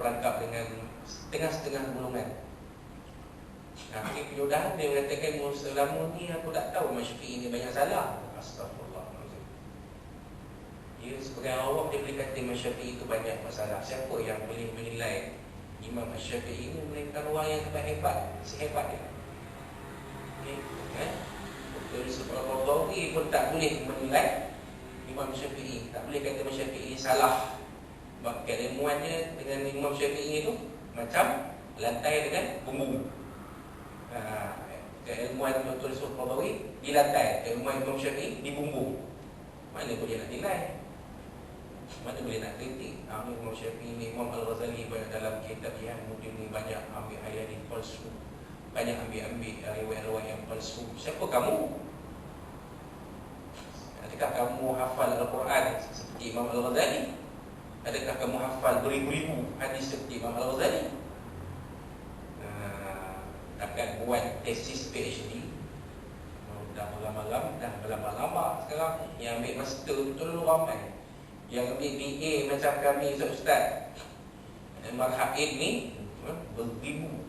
terperangkap dengan setengah-setengah golongan. Penyudahan dia mengatakan selama ni aku tak tahu Imam Syafi'i ni banyak salah. Astagfirullahaladzim. Dia sebagai awam dia boleh kata Imam Syafi'i itu banyak masalah. Siapa yang boleh menilai Imam Syafi'i ini melainkan orang yang hebat, sehebat dia. Betul, seorang Rawi pun tak boleh menilai Imam Syafi'i. Tak boleh kata Imam Syafi'i salah. Sebab keilmuannya dengan Imam Syafi'i itu macam lantai dengan bumbung. Keilmuan Dr. Yusuf Qaradawi di lantai, keilmuan Imam Syafi'i di bumbung. Mana boleh nak nilai? Mana boleh nak kritik? Imam Syafi'i ni, Imam Al-Ghazali banyak dalam kitab Jihad Mudin ni banyak ambil ayat yang palsu, banyak ambil riwayat-riwayat yang palsu. Siapa kamu? Adakah kamu hafal Al-Quran seperti Imam Al-Ghazali? Adakah kamu hafal beribu-ribu hadis seperti Imam Al-Ghazali? Takkan buat tesis PhD dah lama-lama sekarang. Yang ambil master betul ramai. Yang ambil BA macam kami Ustaz Marhaid ni beribu,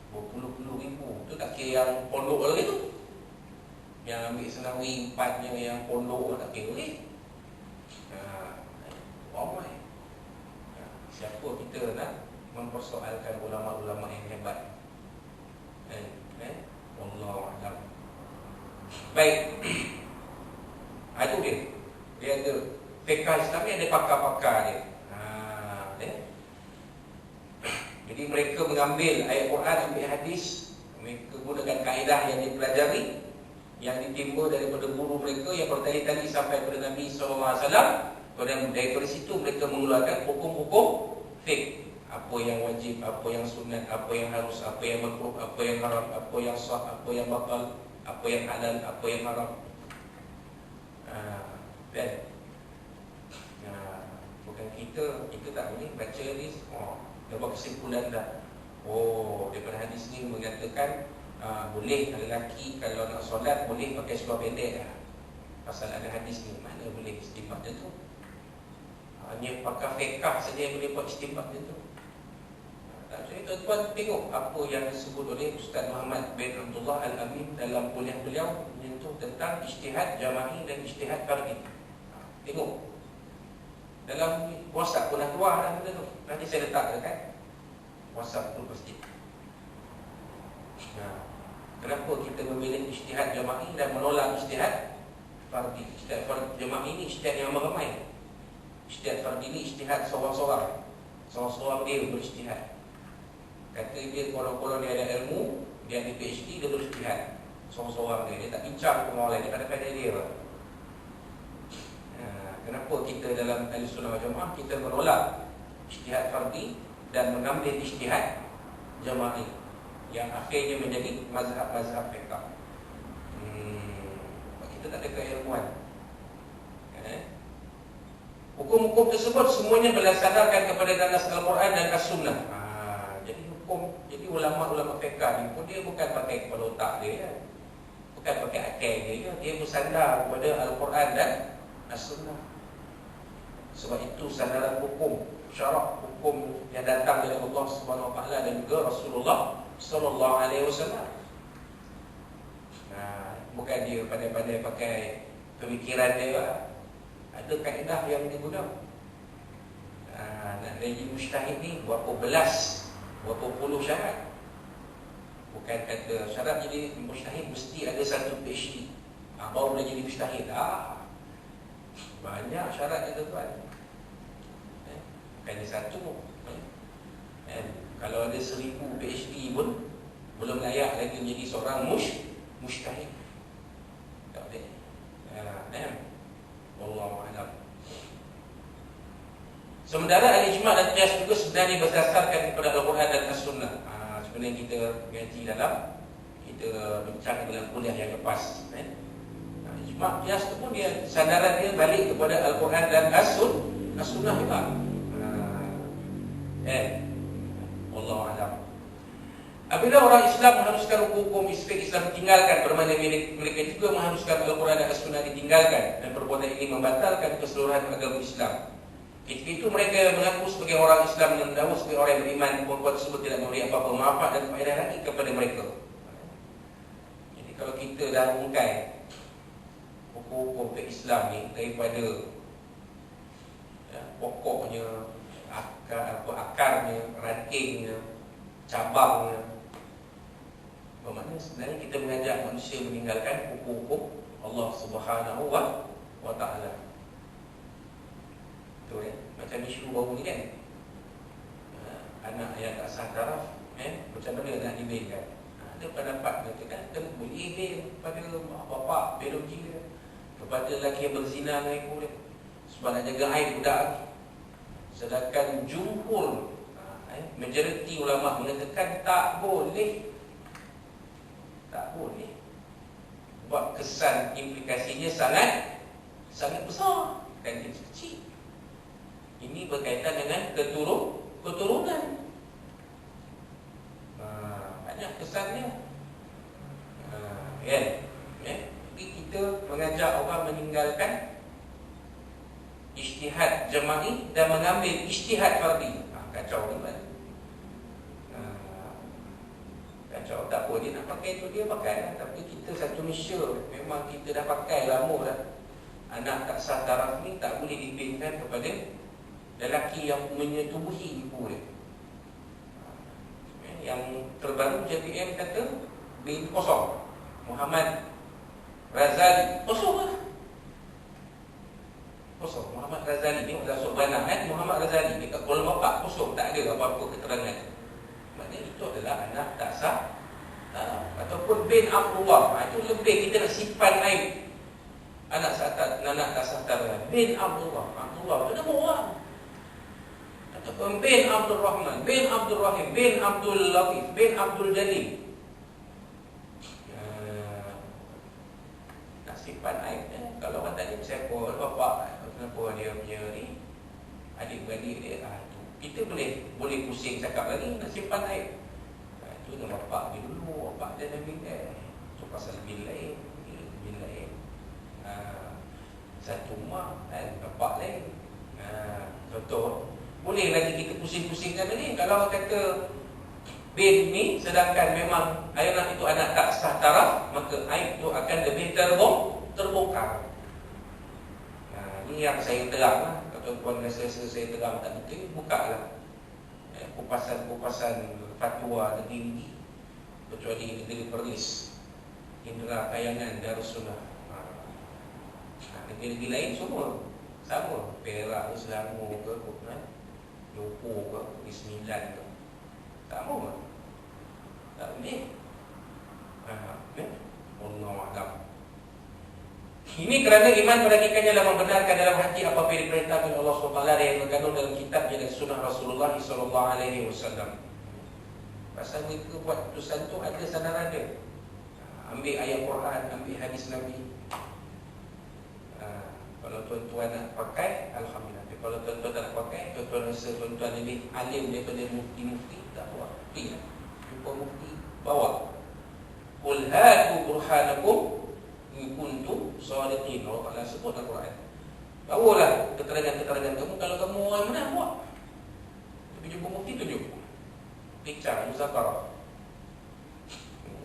berpuluh-puluh ribu. Tu tak kira yang pondok lagi tu. Yang ambil senawi 4-nya yang pondok tak kira lagi. Ramai. Siapa kita nak mempersoalkan ulama-ulama yang hebat? Wallahu a'lam. Baik. Itu dia. Dia ada fiqh Islam ni, ada pakar-pakar dia. Jadi mereka mengambil ayat Quran, ambil hadis, mereka gunakan kaedah yang dipelajari, yang ditimba daripada guru mereka yang bertali-tali sampai kepada Nabi SAW. Dan daripada situ mereka mengeluarkan hukum-hukum fiqh. Apa yang wajib, apa yang sunat, apa yang harus, apa yang makruh, apa yang haram, apa yang sah, apa yang batal, apa yang halal, apa yang haram. Bukan kita tak boleh baca hadis. Dah buat kesimpulan dah. Daripada hadis ni mengatakan boleh lelaki kalau nak solat boleh pakai seluar pendek dah. Pasal ada hadis ni, mana boleh istinbat dia tu? Hanya pakar fiqh saja yang boleh buat istinbat dia tu. Jadi tuan-tuan tengok apa yang disebut oleh Ustaz Muhammad bin Abdullah Al-Amin dalam kuliah beliau menyentuh tentang ijtihad jama'i dan ijtihad fardhi. Tengok dalam WhatsApp pun dah keluar dah benda tu. Nanti saya letak dekat WhatsApp tu pasti. Kenapa kita memilih ijtihad jama'i dan menolak ijtihad fardhi? Ijtihad jama'i ni ijtihad yang ramai. Ijtihad fardhi ni ijtihad seorang-seorang. Seorang-seorang dia berijtihad. Kata dia kalau dia ada ilmu, dia ada PhD, dia berijtihad seorang-seorang dia tak bincang dengan orang lain, dia pandai-pandai dia. Kenapa kita dalam Ahlussunnah wal Jamaah kita menolak ijtihad fardhi dan mengambil ijtihad jama'i yang akhirnya menjadi mazhab-mazhab fiqh? Kita tak ada keilmuan. Hukum-hukum tersebut semuanya berdasarkan kepada nas Al-Quran dan As-Sunnah. Jadi ulama-ulama fiqh ni pun dia bukan pakai kepala otak dia, bukan pakai akal dia bersandar kepada Al-Quran dan As-Sunnah. Sebab itu sandaran hukum, syarak hukum yang datang dari Allah Subhanahu Wa Taala dan juga Rasulullah Sallallahu Alaihi Wasallam. Bukan dia pandai-pandai pakai pemikiran dia. Ada kaedah yang digunakan. Nak jadi mujtahid ni berapa puluh syarat. Bukan kata syarat jadi mujtahid mesti ada satu PhD baru boleh jadi mujtahid. Banyak syarat itu tuan. Bukan ada satu. Kalau ada 1000 PhD pun belum layak lagi menjadi seorang mujtahid. Tak boleh. Wallahu a'lam. Sementara al-ijma' dan qiyas juga sebenarnya berdasarkan kepada Al-Quran dan As-Sunnah. Sebenarnya kita ngaji kita bincang dalam kuliah yang lepas. Ijma' qiyas itu pun dia sandaran dia balik kepada Al-Quran dan As-Sunnah juga. Wallahu a'lam. Apabila orang Islam mengharuskan hukum Islam ditinggalkan, bermakna mereka juga mengharuskan Al-Quran dan As-Sunnah ditinggalkan, dan perbuatan ini membatalkan keseluruhan agama Islam. Itu mereka mengaku sebagai orang Islam dan mendakwah sebagai orang yang beriman. Perempuan tersebut tidak memberi apa-apa manfaat dan faedah lagi kepada mereka. Jadi kalau kita dah ungkai hukum-hukum Islam ni daripada pokoknya, akarnya, rantingnya, cabangnya, bermakna sebenarnya kita mengajak manusia meninggalkan hukum-hukum Allah Subhanahu wa Ta'ala. Betul ya? Macam isu baru ni kan, anak yang tak sah taraf, macam mana nak dibelikan? Ada pendapat mengatakan kita boleh bel pada bapak biologi dia, kepada lelaki yang berzina dengan ibu dia, sebab nak jaga aib budak. Sedangkan jumhur, majoriti ulama mengatakan tak boleh. Tak boleh. Buat kesan implikasinya sangat besar dan kecil. Ini berkaitan dengan keturunan. Banyak kesannya. Jadi kita mengajak orang meninggalkan ijtihad jama'i dan mengambil ijtihad fardi. Kacau kan? Kacau. Tak apa, dia nak pakai tu dia pakai. Tapi kita satu Malaysia, memang kita dah pakai lama dah. Anak tak sah taraf ni tak boleh dibinkan kepada lelaki yang menyetubuhi ibu dia. Yang terbaru JPM kata bin kosong. Muhammad Razali kosong lah. Kosong. Muhammad Razali ni dah sobanah Muhammad Razali dekat Kuala Lumpur kosong, tak ada apa-apa keterangan. Maknanya itu adalah anak tak sah. Ataupun bin Abdullah, itu lebih kita nak simpan aib anak tak sah taraf. Bin Abdullah, Abdullah itu nama orang. Ataupun bin Abdul Rahman, bin Abdul Rahim, bin Abdul Latif, bin Abdul Jalil. Nak simpan aib. Kalau orang tanya siapa bapak, kenapa dia punya ni adik-beradik dia, kita boleh pusing cakap lagi, nak simpan aib. Itu dengan bapak dia dulu, bapak dia dah bin itu pasal bin lain. Satu mak dan bapak lain. Contoh, boleh lagi kita pusing-pusingkan ni. Kalau kata bin ni, sedangkan memang anak itu anak tak sah taraf, maka aib itu akan lebih terbongkar. Ini yang saya terang lah. Kalau tuan rasa saya terang tak betul, buka lah kupasan fatwa negeri, kecuali negeri Perlis, Indra Kayangan, Darussunnah. Negeri-negeri lain semua sama, Perak ke, Selangor ke, Johor ke, Negeri Sembilan ke, sama. Tak boleh. Allah Alam. Ini kerana iman berakikannya dalam membenarkan dalam hati apa yang diperintahkan Allah SWT yang terkandung dalam kitabnya dan sunnah Rasulullah SAW. Pasal mereka buat putusan tu ada sandaran dia. Ambil ayat Quran, ambil hadis Nabi. Kalau tuan-tuan nak pakai, Alhamdulillah. Tapi kalau tuan-tuan tak nak pakai, tuan-tuan rasa tuan-tuan lebih alim daripada mufti-mufti, tak bawa. Pergi lah, jumpa mufti, bawa. Qul hatu burhanakum in kuntum shadiqin. Allah Ta'ala sebut dalam Quran. Bawalah keterangan-keterangan kamu. Kalau kamu orang benar, bawa. Tapi jumpa mufti, tunjuk. Bincang, muzakarah.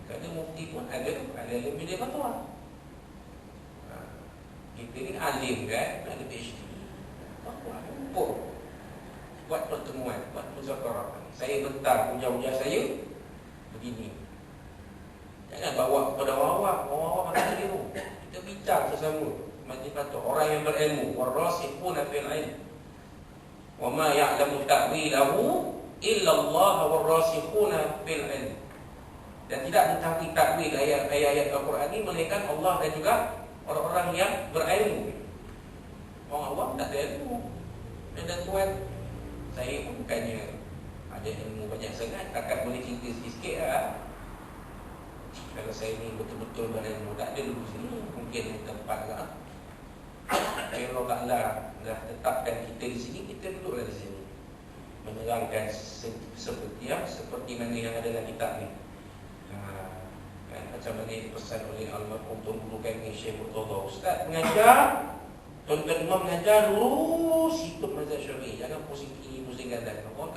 Kerana mufti pun ada lebih dia fatwa. Kita ni alim kan, ada PhD. Buat pertemuan, buat muzakarah. Saya bentar hujah-hujah saya begini. Jangan bawa kepada orang-orang. Orang-orang macam dia. Kita bincang sesama majlis fatwa, orang yang berilmu. Warasikhuna fil ilm. Wa ma ya'lamu ta'wilahu illa Allah warasikhuna fil ilm. Dan tidak mengetahui takwil ayat-ayat Al-Quran ini melainkan Allah dan juga orang-orang yang berilmu. Orang awam tak ada ilmu. Dan tuan, saya pun bukannya ada ilmu banyak sangat, takat boleh cerita sikit-sikit lah. Kalau saya ni betul-betul berilmu, tak ada dulu sini, mungkin tempat lah. Kalau Allah dah tetapkan kita di sini, kita duduklah di sini, menerangkan seperti mana yang ada dalam kitab ni. Macam mana dipesan oleh almarhum Tuan Guru kami Syekh Murtada. Ustaz mengajar, tuan-tuan imam mengajar dulu Terus ikut mazhab Syafi'i, jangan pusing kiri, pusing kanan. Orang